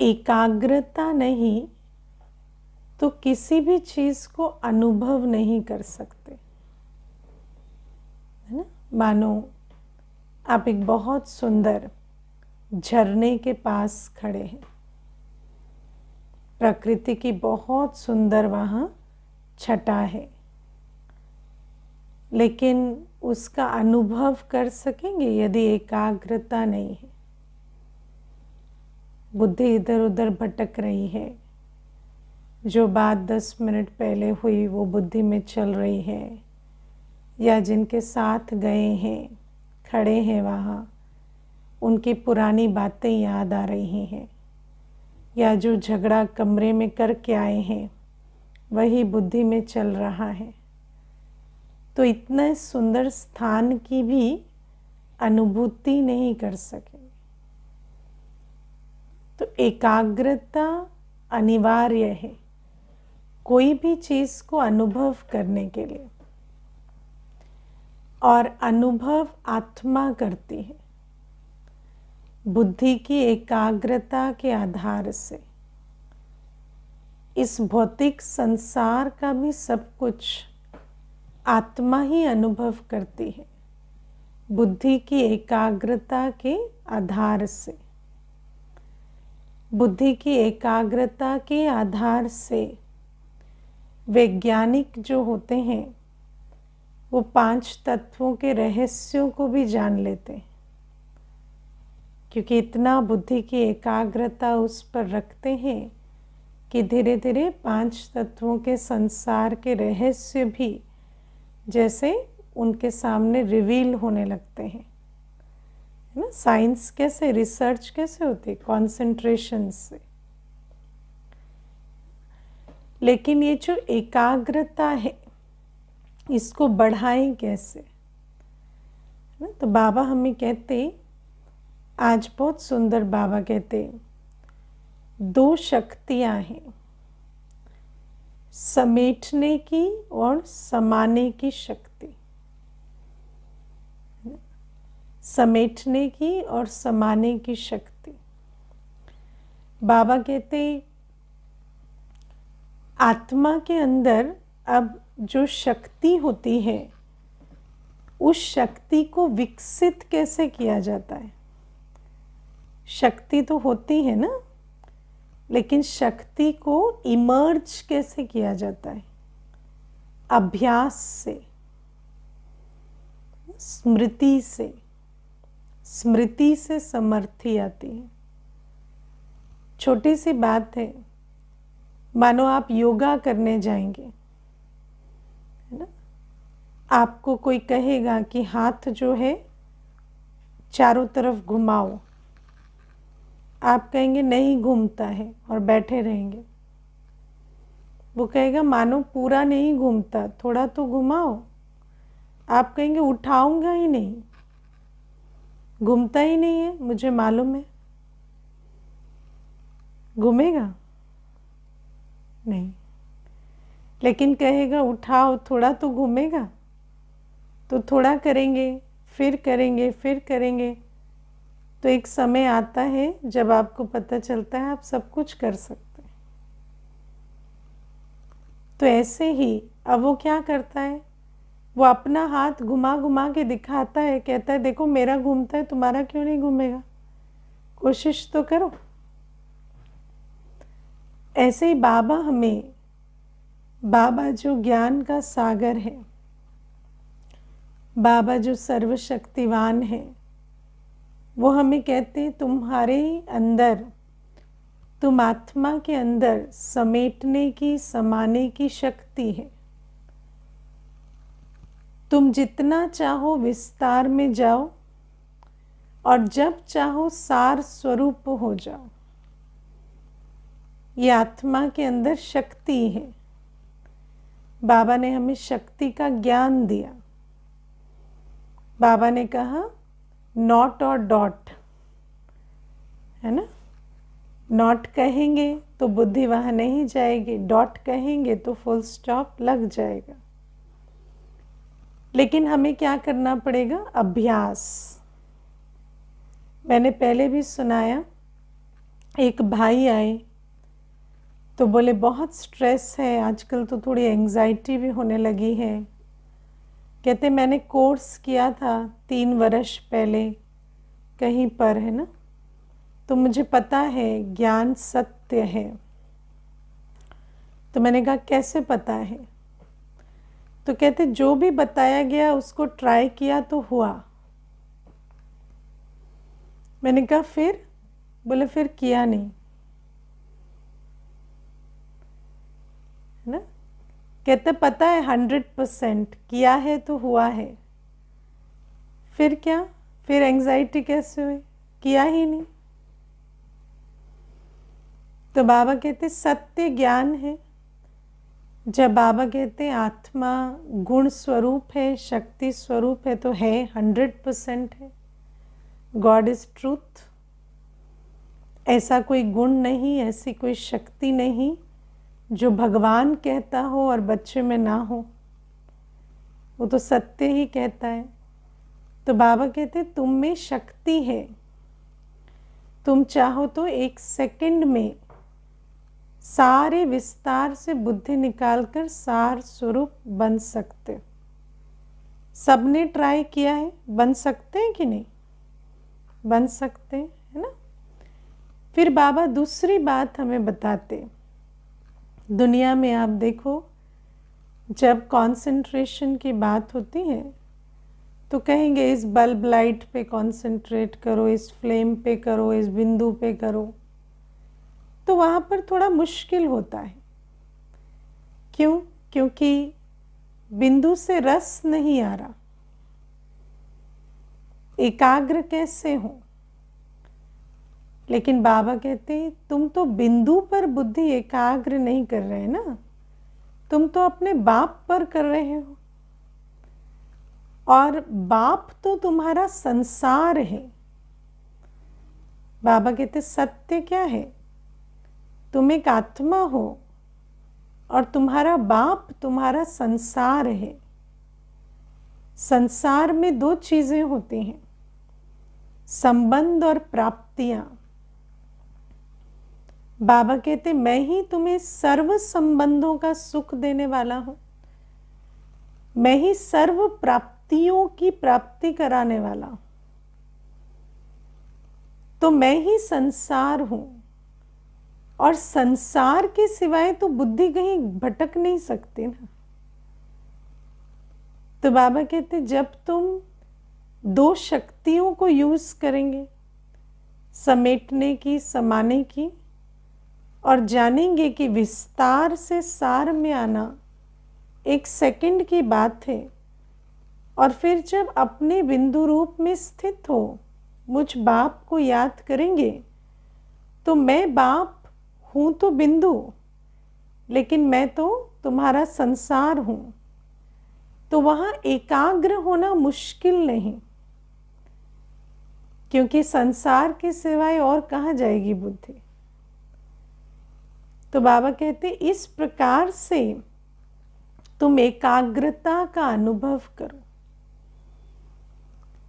एकाग्रता नहीं तो किसी भी चीज़ को अनुभव नहीं कर सकते, है ना। मानो आप एक बहुत सुंदर झरने के पास खड़े हैं, प्रकृति की बहुत सुंदर वहाँ छटा है, लेकिन उसका अनुभव कर सकेंगे यदि एकाग्रता नहीं है। बुद्धि इधर उधर भटक रही है, जो बात 10 मिनट पहले हुई वो बुद्धि में चल रही है, या जिनके साथ गए हैं खड़े हैं वहाँ उनकी पुरानी बातें याद आ रही हैं, या जो झगड़ा कमरे में करके आए हैं वही बुद्धि में चल रहा है, तो इतने सुंदर स्थान की भी अनुभूति नहीं कर सकेंगे। तो एकाग्रता अनिवार्य है कोई भी चीज़ को अनुभव करने के लिए, और अनुभव आत्मा करती है बुद्धि की एकाग्रता के आधार से। इस भौतिक संसार का भी सब कुछ आत्मा ही अनुभव करती है बुद्धि की एकाग्रता के आधार से। बुद्धि की एकाग्रता के आधार से वैज्ञानिक जो होते हैं वो 5 तत्वों के रहस्यों को भी जान लेते हैं, क्योंकि इतना बुद्धि की एकाग्रता उस पर रखते हैं कि धीरे धीरे 5 तत्वों के संसार के रहस्य भी जैसे उनके सामने रिवील होने लगते हैं, है ना। साइंस कैसे, रिसर्च कैसे होती है, कंसंट्रेशन से। लेकिन ये जो एकाग्रता है इसको बढ़ाएं कैसे, है ना। तो बाबा हमें कहते, आज बहुत सुंदर बाबा कहते, 2 शक्तियां हैं, समेटने की और समाने की शक्ति। समेटने की और समाने की शक्ति। बाबा कहते आत्मा के अंदर अब जो शक्ति होती है उस शक्ति को विकसित कैसे किया जाता है। शक्ति तो होती है ना, लेकिन शक्ति को इमर्ज कैसे किया जाता है। अभ्यास से, स्मृति से। स्मृति से समर्थि आती है। छोटी सी बात है, मानो आप योगा करने जाएंगे, है ना। आपको कोई कहेगा कि हाथ जो है चारों तरफ घुमाओ, आप कहेंगे नहीं घूमता है और बैठे रहेंगे। वो कहेगा मानो पूरा नहीं घूमता, थोड़ा तो घुमाओ। आप कहेंगे उठाऊंगा ही नहीं, घूमता ही नहीं है, मुझे मालूम है। घूमेगा नहीं, लेकिन कहेगा उठाओ, थोड़ा तो घूमेगा। तो थोड़ा करेंगे, फिर करेंगे, फिर करेंगे, तो एक समय आता है जब आपको पता चलता है आप सब कुछ कर सकते हैं। तो ऐसे ही अब वो क्या करता है, वो अपना हाथ घुमा घुमा के दिखाता है, कहता है देखो मेरा घूमता है, तुम्हारा क्यों नहीं घूमेगा, कोशिश तो करो। ऐसे ही बाबा हमें, बाबा जो ज्ञान का सागर है, बाबा जो सर्वशक्तिवान है, वो हमें कहते हैं तुम्हारे अंदर, तुम आत्मा के अंदर समेटने की, समाने की शक्ति है। तुम जितना चाहो विस्तार में जाओ और जब चाहो सार स्वरूप हो जाओ। ये आत्मा के अंदर शक्ति है। बाबा ने हमें शक्ति का ज्ञान दिया। बाबा ने कहा नॉट और डॉट, है ना। नॉट कहेंगे तो बुद्धि वहाँ नहीं जाएगी, डॉट कहेंगे तो फुल स्टॉप लग जाएगा। लेकिन हमें क्या करना पड़ेगा, अभ्यास। मैंने पहले भी सुनाया, एक भाई आए तो बोले बहुत स्ट्रेस है आजकल, तो थोड़ी एंजाइटी भी होने लगी है। कहते मैंने कोर्स किया था 3 वर्ष पहले कहीं पर, है ना, तो मुझे पता है ज्ञान सत्य है। तो मैंने कहा कैसे पता है? तो कहते जो भी बताया गया उसको ट्राई किया तो हुआ। मैंने कहा फिर? बोले फिर किया नहीं, है ना। कहते पता है 100% किया है तो हुआ है। फिर क्या? फिर एंजाइटी कैसे हुई? किया ही नहीं। तो बाबा कहते सत्य ज्ञान है। जब बाबा कहते आत्मा गुण स्वरूप है, शक्ति स्वरूप है, तो है, 100% है। God is truth. ऐसा कोई गुण नहीं, ऐसी कोई शक्ति नहीं जो भगवान कहता हो और बच्चे में ना हो। वो तो सत्य ही कहता है। तो बाबा कहते तुम में शक्ति है, तुम चाहो तो 1 सेकंड में सारे विस्तार से बुद्धि निकालकर सार स्वरूप बन सकते। सबने ट्राई किया है, बन सकते हैं कि नहीं? बन सकते हैं, है ना। फिर बाबा दूसरी बात हमें बताते, दुनिया में आप देखो जब कंसंट्रेशन की बात होती है तो कहेंगे इस बल्ब लाइट पे कंसंट्रेट करो, इस फ्लेम पे करो, इस बिंदु पे करो। तो वहाँ पर थोड़ा मुश्किल होता है। क्यों? क्योंकि बिंदु से रस नहीं आ रहा। एकाग्र कैसे हो? लेकिन बाबा कहते तुम तो बिंदु पर बुद्धि एकाग्र नहीं कर रहे ना, तुम तो अपने बाप पर कर रहे हो। और बाप तो तुम्हारा संसार है। बाबा कहते सत्य क्या है? तुम एक आत्मा हो और तुम्हारा बाप तुम्हारा संसार है। संसार में 2 चीजें होती हैं, संबंध और प्राप्तियां। बाबा कहते मैं ही तुम्हें सर्व संबंधों का सुख देने वाला हूं, मैं ही सर्व प्राप्तियों की प्राप्ति कराने वाला हूं। तो मैं ही संसार हूं और संसार के सिवाय तो बुद्धि कहीं भटक नहीं सकती ना। तो बाबा कहते जब तुम 2 शक्तियों को यूज करेंगे, समेटने की, समाने की, और जानेंगे कि विस्तार से सार में आना 1 सेकंड की बात है, और फिर जब अपने बिंदु रूप में स्थित हो मुझ बाप को याद करेंगे, तो मैं बाप हूं तो बिंदु, लेकिन मैं तो तुम्हारा संसार हूं। तो वहां एकाग्र होना मुश्किल नहीं, क्योंकि संसार के सिवाय और कहाँ जाएगी बुद्धि। तो बाबा कहते इस प्रकार से तुम एकाग्रता का अनुभव करो,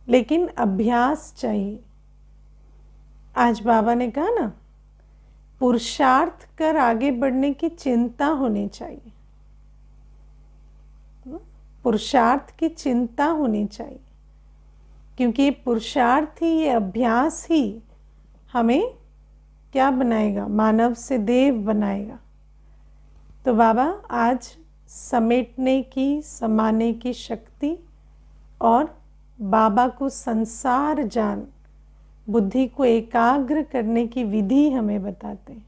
लेकिन अभ्यास चाहिए। आज बाबा ने कहा ना, पुरुषार्थ कर आगे बढ़ने की चिंता होनी चाहिए। पुरुषार्थ की चिंता होनी चाहिए, क्योंकि ये पुरुषार्थ ही, ये अभ्यास ही हमें क्या बनाएगा? मानव से देव बनाएगा। तो बाबा आज समेटने की, समाने की शक्ति और बाबा को संसार जान, बुद्धि को एकाग्र करने की विधि हमें बताते हैं।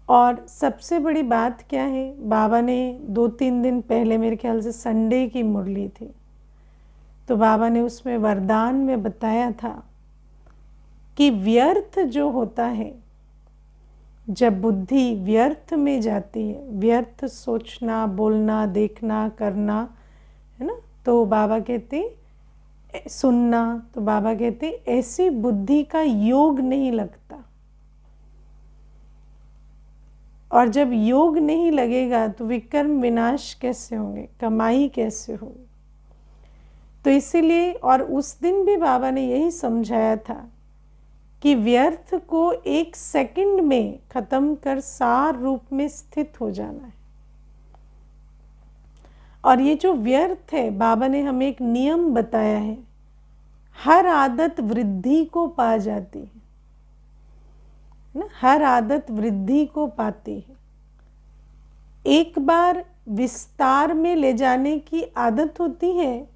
और सबसे बड़ी बात क्या है, बाबा ने 2-3 दिन पहले, मेरे ख्याल से संडे की मुरली थी, तो बाबा ने उसमें वरदान में बताया था कि व्यर्थ जो होता है, जब बुद्धि व्यर्थ में जाती है, व्यर्थ सोचना, बोलना, देखना, करना, है ना, तो बाबा कहते सुनना, तो बाबा कहते ऐसी बुद्धि का योग नहीं लगता। और जब योग नहीं लगेगा तो विकर्म विनाश कैसे होंगे, कमाई कैसे होगी। तो इसीलिए, और उस दिन भी बाबा ने यही समझाया था कि व्यर्थ को एक सेकंड में खत्म कर सार रूप में स्थित हो जाना है। और ये जो व्यर्थ है, बाबा ने हमें एक नियम बताया है, हर आदत वृद्धि को पा जाती है ना, हर आदत वृद्धि को पाती है। एक बार विस्तार में ले जाने की आदत होती है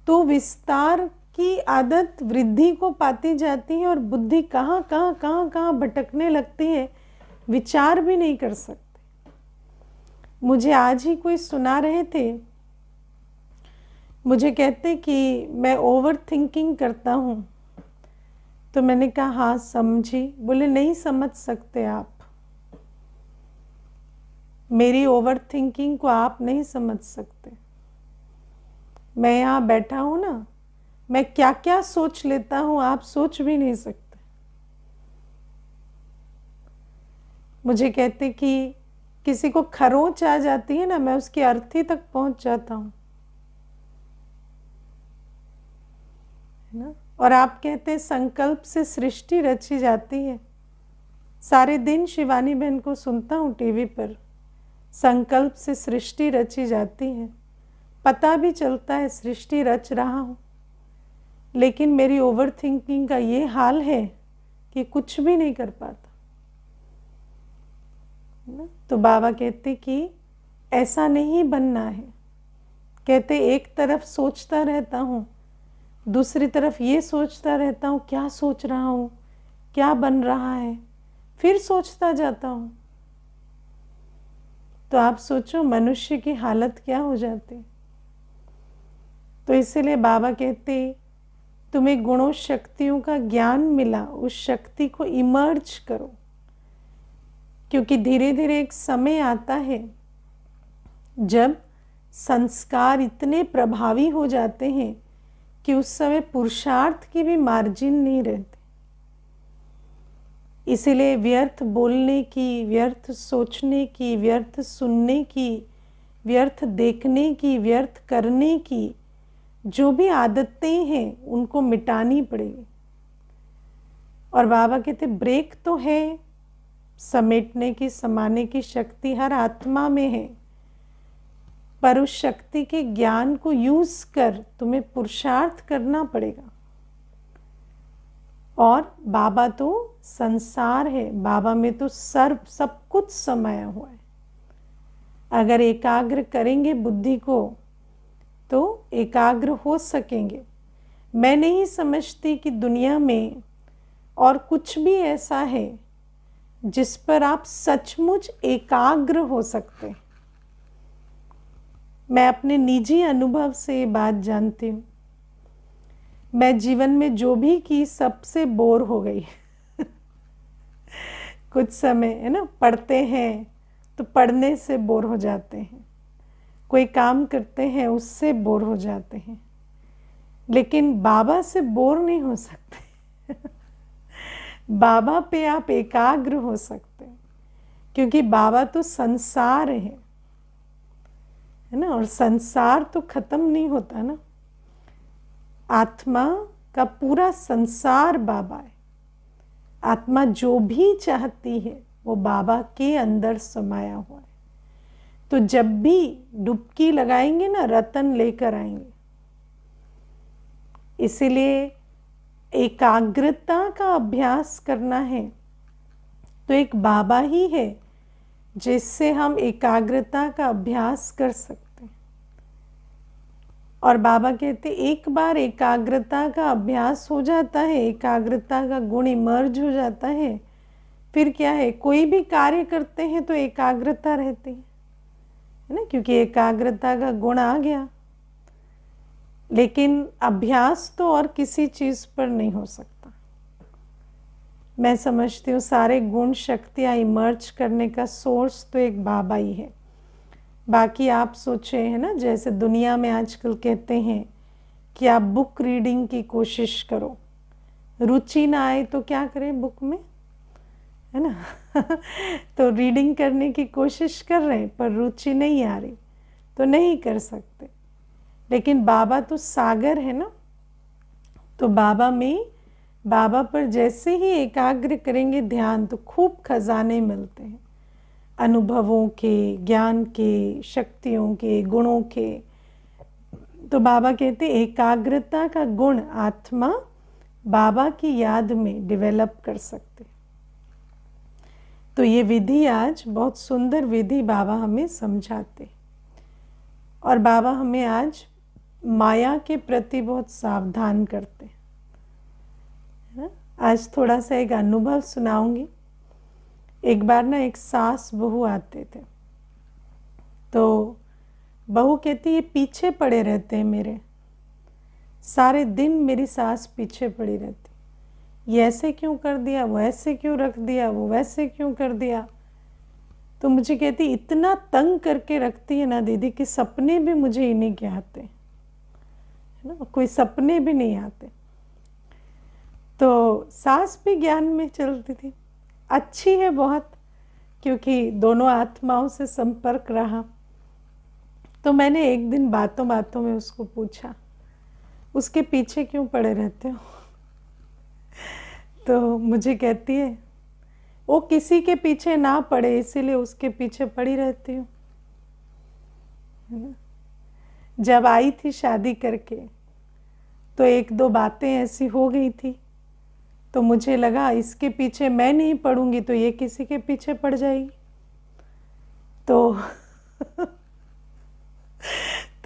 तो विस्तार की आदत वृद्धि को पाती जाती है और बुद्धि कहाँ भटकने लगती है, विचार भी नहीं कर सकते। मुझे आज ही कोई सुना रहे थे, मुझे कहते कि मैं ओवर थिंकिंग करता हूँ, तो मैंने कहा हाँ समझी। बोले नहीं समझ सकते आप, मेरी ओवर थिंकिंग को आप नहीं समझ सकते। मैं यहाँ बैठा हूँ ना, मैं क्या क्या सोच लेता हूँ आप सोच भी नहीं सकते। मुझे कहते कि किसी को खरोंच आ जाती है ना, मैं उसकी अर्थी तक पहुंच जाता हूँ, है ना। और आप कहते हैं संकल्प से सृष्टि रची जाती है। सारे दिन शिवानी बहन को सुनता हूँ टीवी पर, संकल्प से सृष्टि रची जाती है, पता भी चलता है सृष्टि रच रहा हूँ, लेकिन मेरी ओवर थिंकिंग का ये हाल है कि कुछ भी नहीं कर पाता। तो बाबा कहते कि ऐसा नहीं बनना है। कहते एक तरफ सोचता रहता हूँ, दूसरी तरफ ये सोचता रहता हूँ क्या सोच रहा हूँ, क्या बन रहा है, फिर सोचता जाता हूँ। तो आप सोचो मनुष्य की हालत क्या हो जाती। तो इसीलिए बाबा कहते तुम्हें गुणों शक्तियों का ज्ञान मिला, उस शक्ति को इमर्ज करो, क्योंकि धीरे धीरे एक समय आता है जब संस्कार इतने प्रभावी हो जाते हैं कि उस समय पुरुषार्थ की भी मार्जिन नहीं रहती। इसीलिए व्यर्थ बोलने की, व्यर्थ सोचने की, व्यर्थ सुनने की, व्यर्थ देखने की, व्यर्थ करने की जो भी आदतें हैं उनको मिटानी पड़ेगी। और बाबा कहते ब्रेक तो है, समेटने की, समाने की शक्ति हर आत्मा में है, पर उस शक्ति के ज्ञान को यूज कर तुम्हें पुरुषार्थ करना पड़ेगा। और बाबा तो संसार है, बाबा में तो सब कुछ समाया हुआ है। अगर एकाग्र करेंगे बुद्धि को तो एकाग्र हो सकेंगे। मैं नहीं समझती कि दुनिया में और कुछ भी ऐसा है जिस पर आप सचमुच एकाग्र हो सकते। मैं अपने निजी अनुभव से ये बात जानती हूँ। मैं जीवन में जो भी की सबसे बोर हो गई कुछ समय है ना, पढ़ते हैं तो पढ़ने से बोर हो जाते हैं, कोई काम करते हैं उससे बोर हो जाते हैं, लेकिन बाबा से बोर नहीं हो सकते बाबा पे आप एकाग्र हो सकते हैं, क्योंकि बाबा तो संसार है ना, और संसार तो खत्म नहीं होता ना। आत्मा का पूरा संसार बाबा है। आत्मा जो भी चाहती है वो बाबा के अंदर समाया हुआ है। तो जब भी डुबकी लगाएंगे ना, रतन लेकर आएंगे। इसीलिए एकाग्रता का अभ्यास करना है तो एक बाबा ही है जिससे हम एकाग्रता का अभ्यास कर सकते हैं। और बाबा कहते एक बार एकाग्रता का अभ्यास हो जाता है, एकाग्रता का गुण इमर्ज हो जाता है, फिर क्या है, कोई भी कार्य करते हैं तो एकाग्रता रहती है ना, क्योंकि एकाग्रता का गुण आ गया। लेकिन अभ्यास तो और किसी चीज पर नहीं हो सकता। मैं समझती हूँ सारे गुण शक्तियाँ इमर्ज करने का सोर्स तो एक बाबा ही है। बाकी आप सोचे है ना, जैसे दुनिया में आजकल कहते हैं कि आप बुक रीडिंग की कोशिश करो, रुचि ना आए तो क्या करें बुक में, है ना तो रीडिंग करने की कोशिश कर रहे हैं पर रुचि नहीं आ रही तो नहीं कर सकते। लेकिन बाबा तो सागर है ना, तो बाबा में बाबा पर जैसे ही एकाग्र करेंगे ध्यान, तो खूब खजाने मिलते हैं, अनुभवों के, ज्ञान के, शक्तियों के, गुणों के। तो बाबा कहते एकाग्रता का गुण आत्मा बाबा की याद में डेवलप कर सकते। तो ये विधि आज बहुत सुंदर विधि बाबा हमें समझाते, और बाबा हमें आज माया के प्रति बहुत सावधान करते हैं, है ना। आज थोड़ा सा एक अनुभव सुनाऊंगी। एक बार ना एक सास बहू आते थे, तो बहू कहती ये पीछे पड़े रहते हैं मेरे, सारे दिन मेरी सास पीछे पड़ी रहती, ये ऐसे क्यों कर दिया, वो ऐसे क्यों रख दिया, वो वैसे क्यों कर दिया। तो मुझे कहती इतना तंग करके रखती है ना दीदी कि सपने भी मुझे इन्हीं के आते, है ना, कोई सपने भी नहीं आते। तो सास भी ज्ञान में चलती थी, अच्छी है बहुत, क्योंकि दोनों आत्माओं से संपर्क रहा। तो मैंने एक दिन बातों बातों में उसको पूछा, उसके पीछे क्यों पड़े रहते हो। तो मुझे कहती है वो किसी के पीछे ना पड़े इसीलिए उसके पीछे पड़ी रहती हूँ, है ना। जब आई थी शादी करके तो एक दो बातें ऐसी हो गई थी, तो मुझे लगा इसके पीछे मैं नहीं पड़ूंगी तो ये किसी के पीछे पड़ जाएगी। तो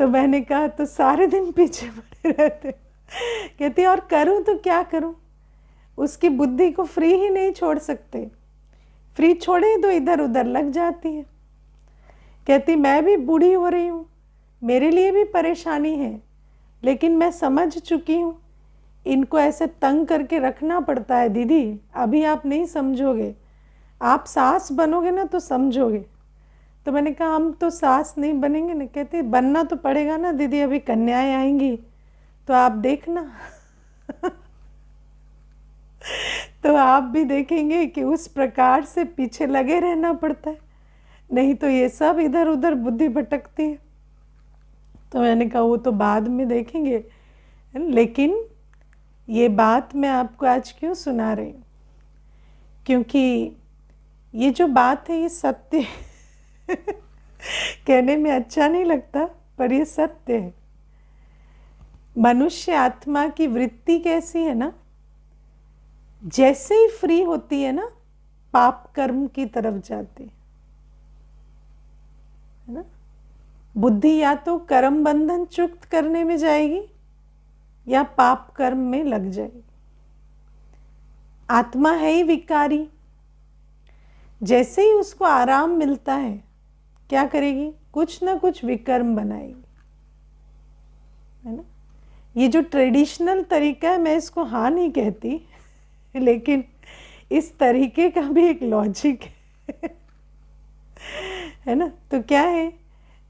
मैंने कहा तो सारे दिन पीछे पड़े रहते। कहती और करूं तो क्या करूं, उसकी बुद्धि को फ्री ही नहीं छोड़ सकते, फ्री छोड़े तो इधर उधर लग जाती है। कहती मैं भी बूढ़ी हो रही हूँ, मेरे लिए भी परेशानी है, लेकिन मैं समझ चुकी हूँ इनको ऐसे तंग करके रखना पड़ता है दीदी, अभी आप नहीं समझोगे, आप सास बनोगे ना तो समझोगे। तो मैंने कहा हम तो सास नहीं बनेंगे ना। कहते बनना तो पड़ेगा ना दीदी, अभी कन्याएं आएंगी तो आप देखना। तो आप भी देखेंगे कि उस प्रकार से पीछे लगे रहना पड़ता है, नहीं तो ये सब इधर उधर बुद्धि भटकती है। तो मैंने कहा वो तो बाद में देखेंगे, लेकिन ये बात मैं आपको आज क्यों सुना रही हूँ, क्योंकि ये जो बात है ये सत्य है। कहने में अच्छा नहीं लगता पर ये सत्य है। मनुष्य आत्मा की वृत्ति कैसी है ना, जैसे ही फ्री होती है ना पाप कर्म की तरफ जाती है ना। बुद्धि या तो कर्म बंधन चुक्त करने में जाएगी या पाप कर्म में लग जाएगी। आत्मा है ही विकारी, जैसे ही उसको आराम मिलता है क्या करेगी, कुछ ना कुछ विकर्म बनाएगी, है ना। ये जो ट्रेडिशनल तरीका है मैं इसको हाँ नहीं कहती, लेकिन इस तरीके का भी एक लॉजिक है ना। तो क्या है,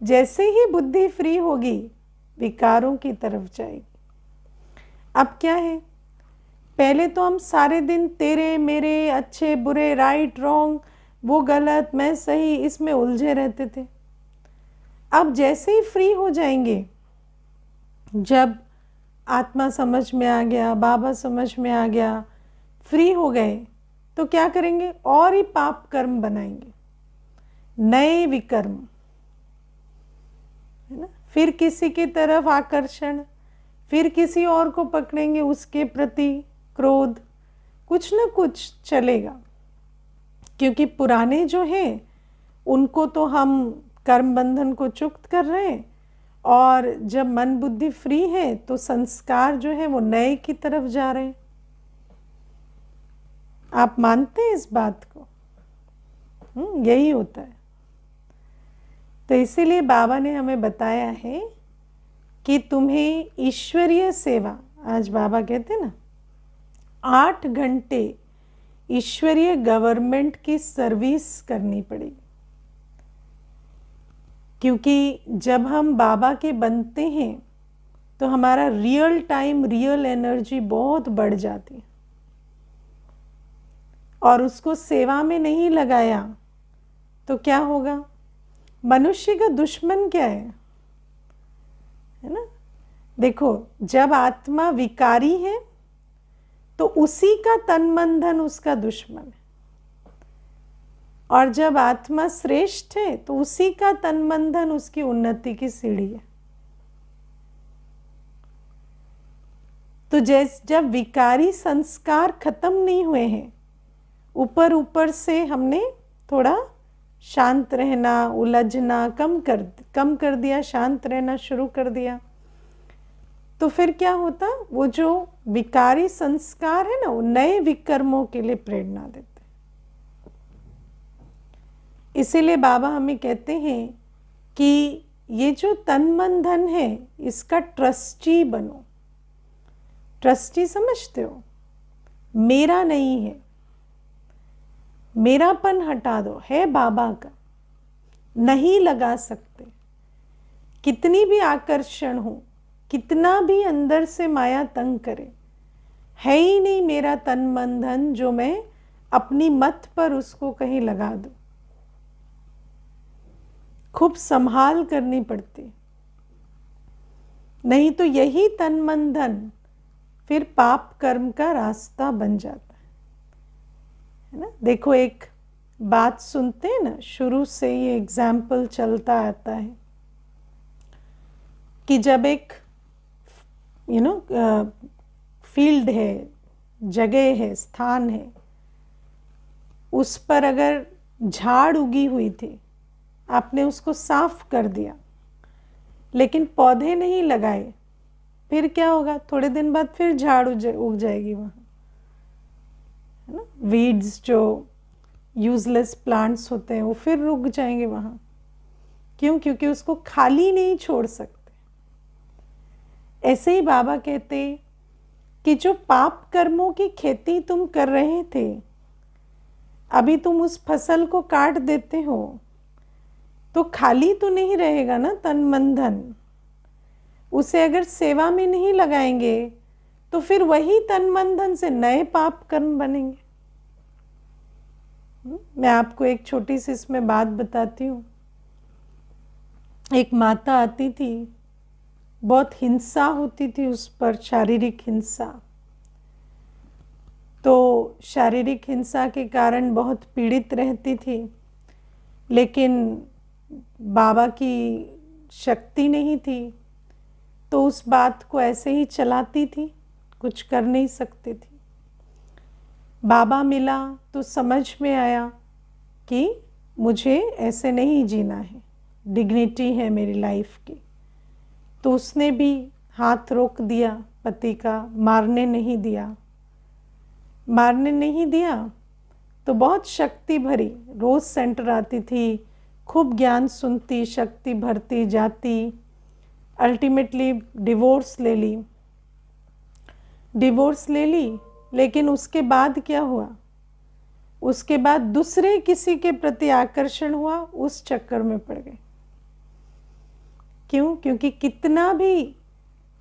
जैसे ही बुद्धि फ्री होगी विकारों की तरफ जाएगी। अब क्या है, पहले तो हम सारे दिन तेरे मेरे, अच्छे बुरे, राइट रॉन्ग, वो गलत मैं सही, इसमें उलझे रहते थे। अब जैसे ही फ्री हो जाएंगे, जब आत्मा समझ में आ गया, बाबा समझ में आ गया, फ्री हो गए, तो क्या करेंगे, और ही पाप कर्म बनाएंगे, नए विकर्म, है ना। फिर किसी की तरफ आकर्षण, फिर किसी और को पकड़ेंगे, उसके प्रति क्रोध, कुछ ना कुछ चलेगा। क्योंकि पुराने जो हैं उनको तो हम कर्म बंधन को चुक्त कर रहे हैं, और जब मन बुद्धि फ्री है तो संस्कार जो है वो नए की तरफ जा रहे हैं। आप मानते हैं इस बात को? यही होता है। तो इसीलिए बाबा ने हमें बताया है कि तुम्हें ईश्वरीय सेवा, आज बाबा कहते हैं ना 8 घंटे ईश्वरीय गवर्नमेंट की सर्विस करनी पड़ेगी। क्योंकि जब हम बाबा के बनते हैं तो हमारा रियल टाइम, रियल एनर्जी बहुत बढ़ जाती है, और उसको सेवा में नहीं लगाया तो क्या होगा, मनुष्य का दुश्मन क्या है ना। देखो जब आत्मा विकारी है तो उसी का तन मन धन उसका दुश्मन है। और जब आत्मा श्रेष्ठ है तो उसी का तन मन धन उसकी उन्नति की सीढ़ी है। तो जब विकारी संस्कार खत्म नहीं हुए हैं, ऊपर ऊपर से हमने थोड़ा शांत रहना, उलझना कम कर दिया, शांत रहना शुरू कर दिया, तो फिर क्या होता, वो जो विकारी संस्कार है ना, वो नए विकर्मों के लिए प्रेरणा देते। इसीलिए बाबा हमें कहते हैं कि ये जो तन मन धन है इसका ट्रस्टी बनो। ट्रस्टी समझते हो, मेरा नहीं है, मेरापन हटा दो, है बाबा का, नहीं लगा सकते। कितनी भी आकर्षण हो, कितना भी अंदर से माया तंग करे, है ही नहीं मेरा तन मन धन जो मैं अपनी मत पर उसको कहीं लगा दूं। खूब संभाल करनी पड़ती, नहीं तो यही तन मन धन फिर पाप कर्म का रास्ता बन जाता है ना। देखो एक बात सुनते हैं ना, शुरू से ये एग्जाम्पल चलता आता है कि जब एक फील्ड है, जगह है, स्थान है, उस पर अगर झाड़ उगी हुई थी, आपने उसको साफ कर दिया लेकिन पौधे नहीं लगाए, फिर क्या होगा, थोड़े दिन बाद फिर झाड़ उग जाएगी वहाँ, है ना। वीड्स जो यूजलेस प्लांट्स होते हैं वो फिर रुक जाएंगे वहाँ। क्यों? क्योंकि उसको खाली नहीं छोड़ सकते। ऐसे ही बाबा कहते कि जो पाप कर्मों की खेती तुम कर रहे थे, अभी तुम उस फसल को काट देते हो तो खाली तो नहीं रहेगा ना तन मन धन। उसे अगर सेवा में नहीं लगाएंगे तो फिर वही तन मन धन से नए पाप कर्म बनेंगे। मैं आपको एक छोटी सी इसमें बात बताती हूँ। एक माता आती थी, बहुत हिंसा होती थी उस पर, शारीरिक हिंसा। तो शारीरिक हिंसा के कारण बहुत पीड़ित रहती थी, लेकिन बाबा की शक्ति नहीं थी, तो उस बात को ऐसे ही चलाती थी, कुछ कर नहीं सकती थी। बाबा मिला तो समझ में आया कि मुझे ऐसे नहीं जीना है, डिग्निटी है मेरी लाइफ की। तो उसने भी हाथ रोक दिया पति का, मारने नहीं दिया। मारने नहीं दिया तो बहुत शक्ति भरी, रोज सेंटर आती थी, खूब ज्ञान सुनती, शक्ति भरती जाती। अल्टीमेटली डिवोर्स ले ली। डिवोर्स ले ली, लेकिन उसके बाद क्या हुआ, उसके बाद दूसरे किसी के प्रति आकर्षण हुआ, उस चक्कर में पड़ गए। क्यों? क्योंकि कितना भी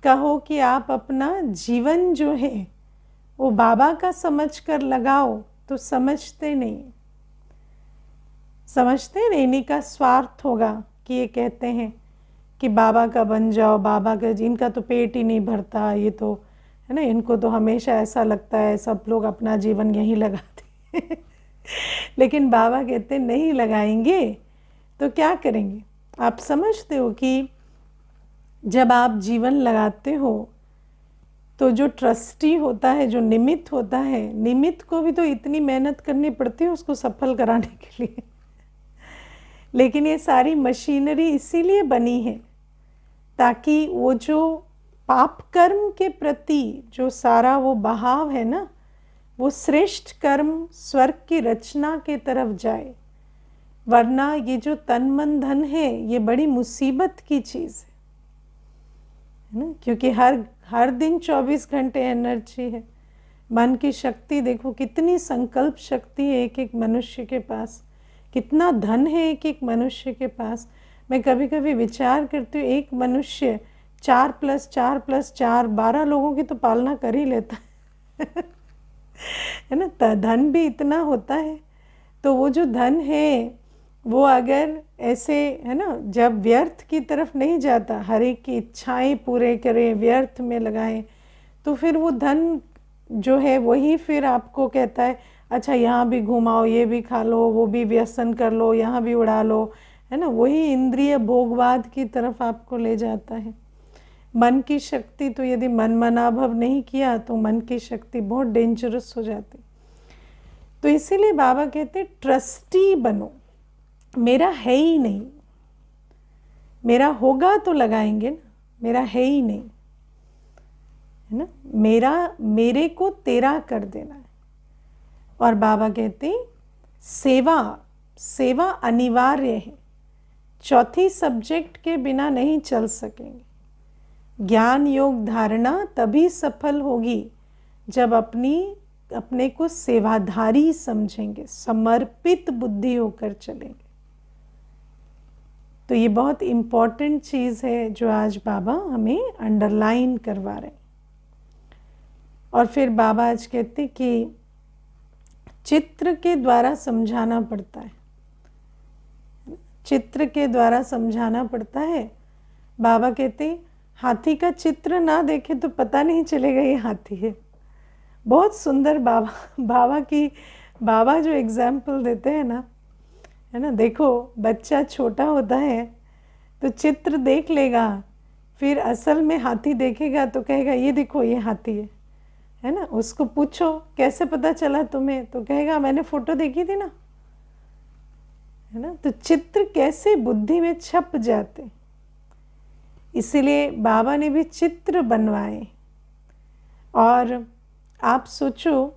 कहो कि आप अपना जीवन जो है वो बाबा का समझकर लगाओ, तो समझते नहीं। समझते नहीं, इन्हीं का स्वार्थ होगा कि ये कहते हैं कि बाबा का बन जाओ, बाबा का, इनका तो पेट ही नहीं भरता, ये तो है ना, इनको तो हमेशा ऐसा लगता है सब लोग अपना जीवन यहीं लगाते हैं। लेकिन बाबा कहते नहीं लगाएंगे तो क्या करेंगे। आप समझते हो कि जब आप जीवन लगाते हो तो जो ट्रस्टी होता है, जो निमित्त होता है, निमित्त को भी तो इतनी मेहनत करनी पड़ती है उसको सफल कराने के लिए। लेकिन ये सारी मशीनरी इसीलिए बनी है ताकि वो जो पाप कर्म के प्रति जो सारा वो बहाव है ना, वो श्रेष्ठ कर्म स्वर्ग की रचना के तरफ जाए। वरना ये जो तन मन धन है ये बड़ी मुसीबत की चीज़ है ना, क्योंकि हर दिन 24 घंटे एनर्जी है। मन की शक्ति देखो, कितनी संकल्प शक्ति है एक एक मनुष्य के पास, कितना धन है एक एक मनुष्य के पास। मैं कभी कभी विचार करती हूँ, एक मनुष्य 4 + 4 + 4 12 लोगों की तो पालना कर ही लेता है ना। धन भी इतना होता है, तो वो जो धन है वो अगर ऐसे है ना, जब व्यर्थ की तरफ नहीं जाता, हर एक की इच्छाएं पूरे करें, व्यर्थ में लगाएं, तो फिर वो धन जो है वही फिर आपको कहता है अच्छा यहाँ भी घुमाओ, ये भी खा लो, वो भी व्यसन कर लो, यहाँ भी उड़ा लो, है ना। वही इंद्रिय भोगवाद की तरफ आपको ले जाता है। मन की शक्ति तो यदि मन मनाभव नहीं किया तो मन की शक्ति बहुत डेंजरस हो जाती। तो इसीलिए बाबा कहते ट्रस्टी बनो, मेरा है ही नहीं, मेरा होगा तो लगाएंगे ना, मेरा है ही नहीं, है ना। मेरे को तेरा कर देना है। और बाबा कहते सेवा अनिवार्य है, चौथी सब्जेक्ट के बिना नहीं चल सकेंगे। ज्ञान योग धारणा तभी सफल होगी जब अपने को सेवाधारी समझेंगे, समर्पित बुद्धि होकर चलेंगे। तो ये बहुत इम्पॉर्टेंट चीज़ है जो आज बाबा हमें अंडरलाइन करवा रहे हैं। और फिर बाबा आज कहते कि चित्र के द्वारा समझाना पड़ता है, चित्र के द्वारा समझाना पड़ता है। बाबा कहते हाथी का चित्र ना देखे तो पता नहीं चलेगा ये हाथी है। बहुत सुंदर बाबा जो एग्जाम्पल देते हैं ना, है ना। देखो बच्चा छोटा होता है तो चित्र देख लेगा, फिर असल में हाथी देखेगा तो कहेगा ये देखो ये हाथी है ना। उसको पूछो कैसे पता चला तुम्हें, तो कहेगा मैंने फोटो देखी थी ना, है ना। तो चित्र कैसे बुद्धि में छप जाते, इसीलिए बाबा ने भी चित्र बनवाए। और आप सोचो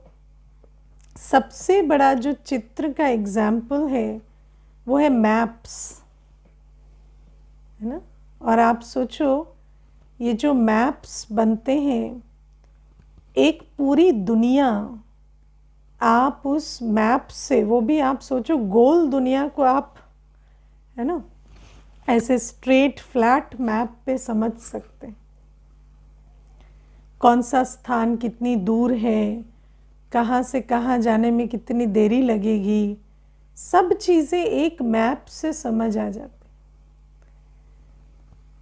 सबसे बड़ा जो चित्र का एग्जाम्पल है वो है मैप्स, है ना। और आप सोचो ये जो मैप्स बनते हैं, एक पूरी दुनिया आप उस मैप से, वो भी आप सोचो गोल दुनिया को आप, है ना, ऐसे स्ट्रेट फ्लैट मैप पे समझ सकते हैं। कौन सा स्थान कितनी दूर है, कहाँ से कहाँ जाने में कितनी देरी लगेगी, सब चीज़ें एक मैप से समझ आ जाती।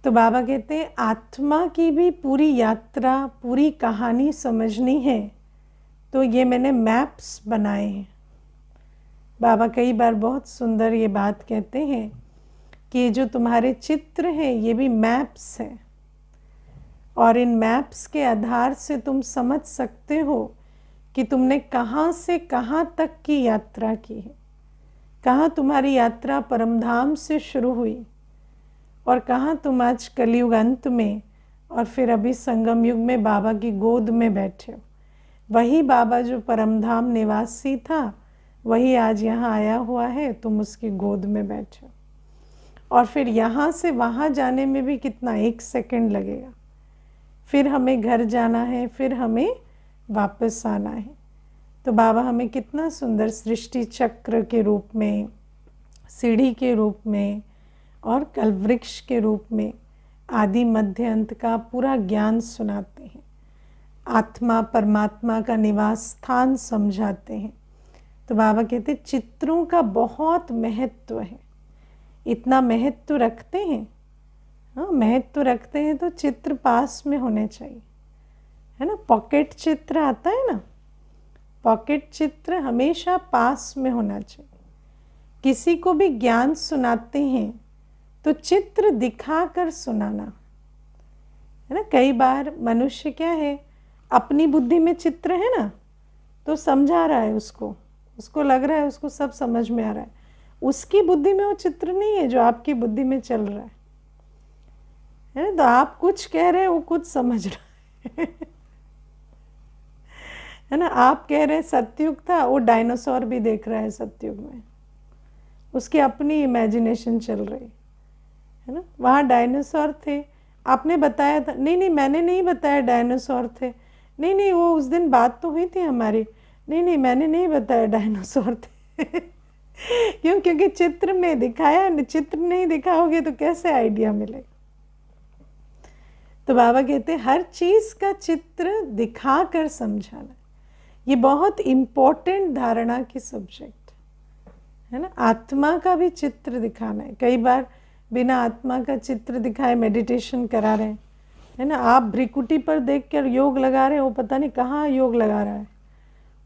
तो बाबा कहते हैं आत्मा की भी पूरी यात्रा, पूरी कहानी समझनी है तो ये मैंने मैप्स बनाए हैं। बाबा कई बार बहुत सुंदर ये बात कहते हैं कि ये जो तुम्हारे चित्र हैं ये भी मैप्स हैं, और इन मैप्स के आधार से तुम समझ सकते हो कि तुमने कहाँ से कहाँ तक की यात्रा की है, कहाँ तुम्हारी यात्रा परमधाम से शुरू हुई और कहाँ तुम आज कलयुग अंत में और फिर अभी संगम युग में बाबा की गोद में बैठे हो। वही बाबा जो परमधाम निवासी था वही आज यहाँ आया हुआ है, तुम उसकी गोद में बैठे हो। और फिर यहाँ से वहाँ जाने में भी कितना 1 सेकंड लगेगा, फिर हमें घर जाना है, फिर हमें वापस आना है। तो बाबा हमें कितना सुंदर सृष्टि चक्र के रूप में, सीढ़ी के रूप में और कल्पवृक्ष के रूप में आदि मध्य अंत का पूरा ज्ञान सुनाते हैं, आत्मा परमात्मा का निवास स्थान समझाते हैं। तो बाबा कहते चित्रों का बहुत महत्व है, इतना महत्व रखते हैं। हाँ, महत्व रखते हैं तो चित्र पास में होने चाहिए, है ना। पॉकेट चित्र आता है ना, पॉकेट चित्र हमेशा पास में होना चाहिए। किसी को भी ज्ञान सुनाते हैं तो चित्र दिखाकर सुनाना, है ना। कई बार मनुष्य क्या है, अपनी बुद्धि में चित्र है ना तो समझा रहा है, उसको लग रहा है उसको सब समझ में आ रहा है। उसकी बुद्धि में वो चित्र नहीं है जो आपकी बुद्धि में चल रहा है ना। तो आप कुछ कह रहे हैं वो कुछ समझ रहा है ना। आप कह रहे हैं सतयुग था, वो डायनासोर भी देख रहा है सतयुग में, उसकी अपनी इमेजिनेशन चल रही है ना। वहाँ डायनासोर थे, आपने बताया था, नहीं मैंने नहीं बताया डायनासोर थे, नहीं वो उस दिन बात तो हुई थी हमारी, नहीं मैंने नहीं बताया डायनासोर थे क्यों? क्योंकि चित्र में दिखाया, चित्र नहीं दिखाओगे तो कैसे आइडिया मिलेगा। तो बाबा कहते हर चीज़ का चित्र दिखाकर समझाना, ये बहुत इम्पोर्टेंट धारणा की सब्जेक्ट है ना। आत्मा का भी चित्र दिखाना है। कई बार बिना आत्मा का चित्र दिखाए मेडिटेशन करा रहे हैं है ना। आप भ्रिकुटी पर देख कर योग लगा रहे हो, वो पता नहीं कहाँ योग लगा रहा है,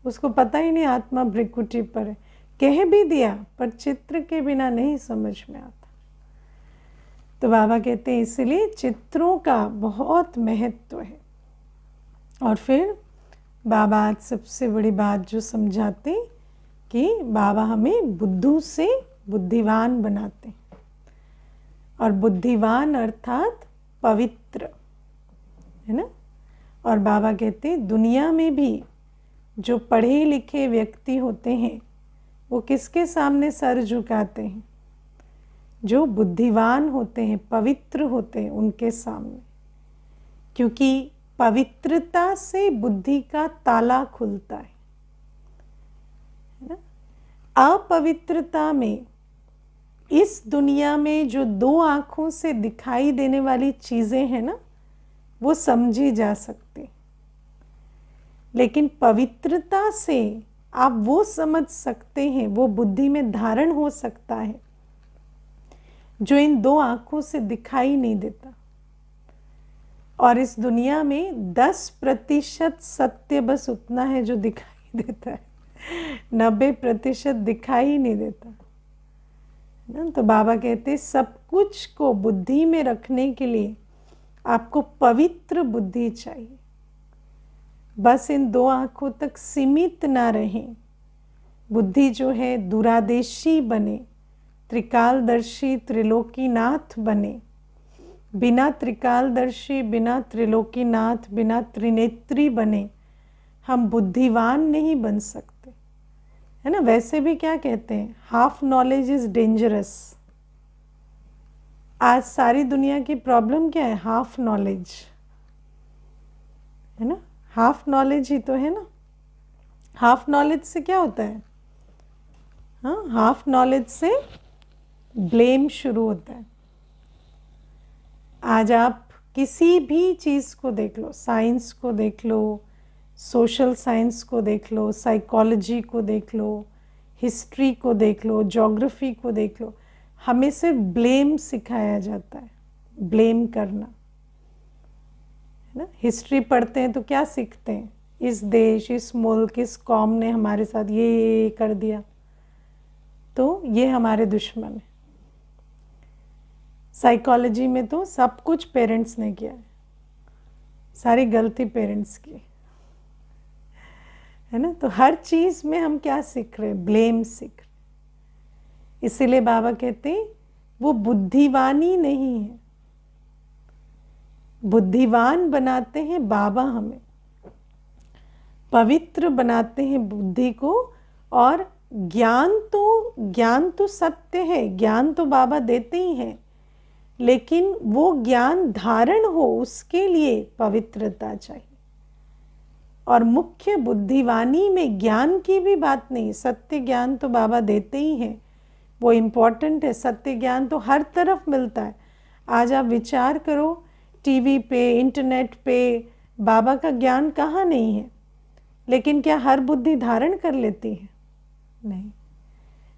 उसको पता ही नहीं आत्मा भ्रिकुटी पर है। कह भी दिया पर चित्र के बिना नहीं समझ में आता। तो बाबा कहते हैं इसलिए चित्रों का बहुत महत्व है। और फिर बाबा आज सबसे बड़ी बात जो समझाते कि बाबा हमें बुद्धू से बुद्धिवान बनाते, और बुद्धिवान अर्थात पवित्र, है ना। और बाबा कहते हैं दुनिया में भी जो पढ़े लिखे व्यक्ति होते हैं वो किसके सामने सर झुकाते हैं? जो बुद्धिवान होते हैं, पवित्र होते हैं, उनके सामने। क्योंकि पवित्रता से बुद्धि का ताला खुलता है ना। अपवित्रता में इस दुनिया में जो दो आंखों से दिखाई देने वाली चीजें हैं ना, वो समझी जा सकती, लेकिन पवित्रता से आप वो समझ सकते हैं, वो बुद्धि में धारण हो सकता है जो इन दो आंखों से दिखाई नहीं देता। और इस दुनिया में 10% सत्य बस उतना है जो दिखाई देता है, 90% दिखाई ही नहीं देता ना। तो बाबा कहते हैं सब कुछ को बुद्धि में रखने के लिए आपको पवित्र बुद्धि चाहिए। बस इन दो आंखों तक सीमित ना रहें। बुद्धि जो है दूरादेशी बने, त्रिकालदर्शी त्रिलोकीनाथ बने। बिना त्रिकालदर्शी, बिना त्रिलोकीनाथ, बिना त्रिनेत्री बने हम बुद्धिवान नहीं बन सकते, है ना। वैसे भी क्या कहते हैं, हाफ नॉलेज इज डेंजरस। आज सारी दुनिया की प्रॉब्लम क्या है? हाफ नॉलेज, है ना। हाफ नॉलेज ही तो है ना। हाफ नॉलेज से क्या होता है? हाँ, हाफ नॉलेज से ब्लेम शुरू होता है। आज आप किसी भी चीज़ को देख लो, साइंस को देख लो, सोशल साइंस को देख लो, साइकोलॉजी को देख लो, हिस्ट्री को देख लो, ज्योग्राफी को देख लो, हमें सिर्फ ब्लेम सिखाया जाता है, ब्लेम करना, है ना। हिस्ट्री पढ़ते हैं तो क्या सीखते हैं? इस देश, इस मुल्क, इस कौम ने हमारे साथ ये कर दिया, तो ये हमारे दुश्मन है। साइकोलॉजी में तो सब कुछ पेरेंट्स ने किया है, सारी गलती पेरेंट्स की, है ना। तो हर चीज़ में हम क्या सीख रहे हैं? ब्लेम सीख रहे। इसीलिए बाबा कहते हैं वो बुद्धिवानी नहीं है, बुद्धिवान बनाते हैं बाबा, हमें पवित्र बनाते हैं बुद्धि को। और ज्ञान तो सत्य है, ज्ञान तो बाबा देते ही हैं, लेकिन वो ज्ञान धारण हो उसके लिए पवित्रता चाहिए। और मुख्य बुद्धिवानी में ज्ञान की भी बात नहीं, सत्य ज्ञान तो बाबा देते ही हैं, वो इम्पॉर्टेंट है। सत्य ज्ञान तो हर तरफ मिलता है। आज आप विचार करो, टीवी पे, इंटरनेट पे बाबा का ज्ञान कहाँ नहीं है, लेकिन क्या हर बुद्धि धारण कर लेती है? नहीं।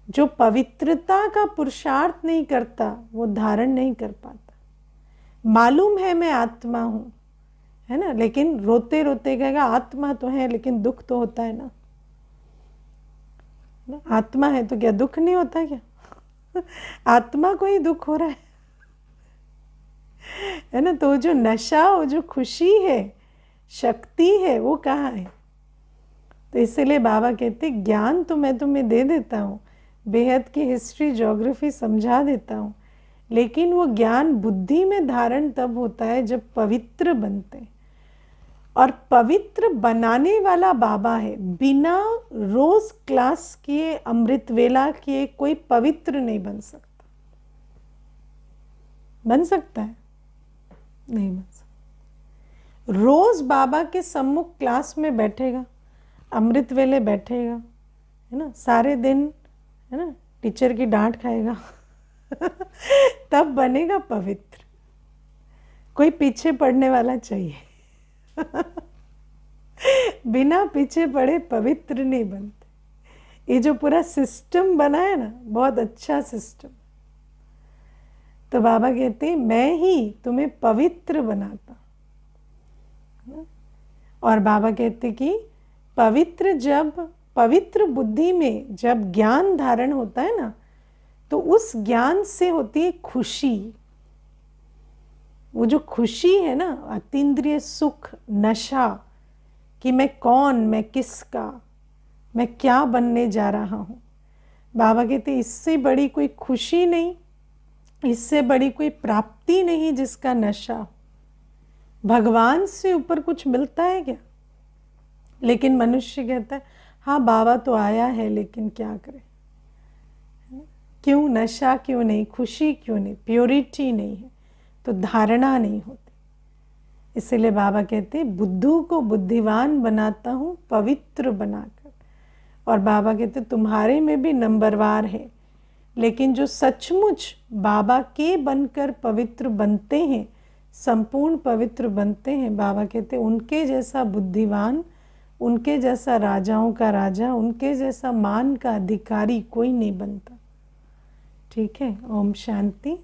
जो पवित्रता का पुरुषार्थ नहीं करता वो धारण नहीं कर पाता। मालूम है मैं आत्मा हूँ, है ना, लेकिन रोते रोते कहेगा आत्मा तो है लेकिन दुख तो होता है ना। आत्मा है तो क्या दुख नहीं होता क्या? आत्मा को ही दुख हो रहा है ना। तो जो नशा, वो जो खुशी है, शक्ति है, वो कहाँ है? तो इसीलिए बाबा कहते ज्ञान तो मैं तुम्हें दे देता हूँ, बेहद की हिस्ट्री, ज्योग्राफी समझा देता हूँ, लेकिन वो ज्ञान बुद्धि में धारण तब होता है जब पवित्र बनते हैं। और पवित्र बनाने वाला बाबा है। बिना रोज क्लास किए, अमृत वेला किए कोई पवित्र नहीं बन सकता। बन सकता है? नहीं बन सकता। रोज बाबा के सम्मुख क्लास में बैठेगा, अमृत वेले बैठेगा, है ना, सारे दिन, है ना, टीचर की डांट खाएगा तब बनेगा पवित्र। कोई पीछे पड़ने वाला चाहिए बिना पीछे पड़े पवित्र नहीं बनते। ये जो पूरा सिस्टम बना है ना, बहुत अच्छा सिस्टम। तो बाबा कहते हैं मैं ही तुम्हें पवित्र बनाता, और बाबा कहते कि पवित्र बुद्धि में जब ज्ञान धारण होता है ना, तो उस ज्ञान से होती है खुशी। वो जो खुशी है ना, अतीन्द्रिय सुख, नशा, कि मैं कौन, मैं किसका, मैं क्या बनने जा रहा हूँ। बाबा कहते इससे बड़ी कोई खुशी नहीं, इससे बड़ी कोई प्राप्ति नहीं जिसका नशा। भगवान से ऊपर कुछ मिलता है क्या? लेकिन मनुष्य कहता है हाँ बाबा तो आया है, लेकिन क्या करे, क्यों नशा क्यों नहीं, खुशी क्यों नहीं, प्योरिटी नहीं है, तो धारणा नहीं होती। इसीलिए बाबा कहते बुद्धू को बुद्धिवान बनाता हूँ पवित्र बनाकर। और बाबा कहते तुम्हारे में भी नंबरवार है, लेकिन जो सचमुच बाबा के बनकर पवित्र बनते हैं, संपूर्ण पवित्र बनते हैं, बाबा कहते उनके जैसा बुद्धिवान, उनके जैसा राजाओं का राजा, उनके जैसा मान का अधिकारी कोई नहीं बनता। ठीक है। ओम शांति।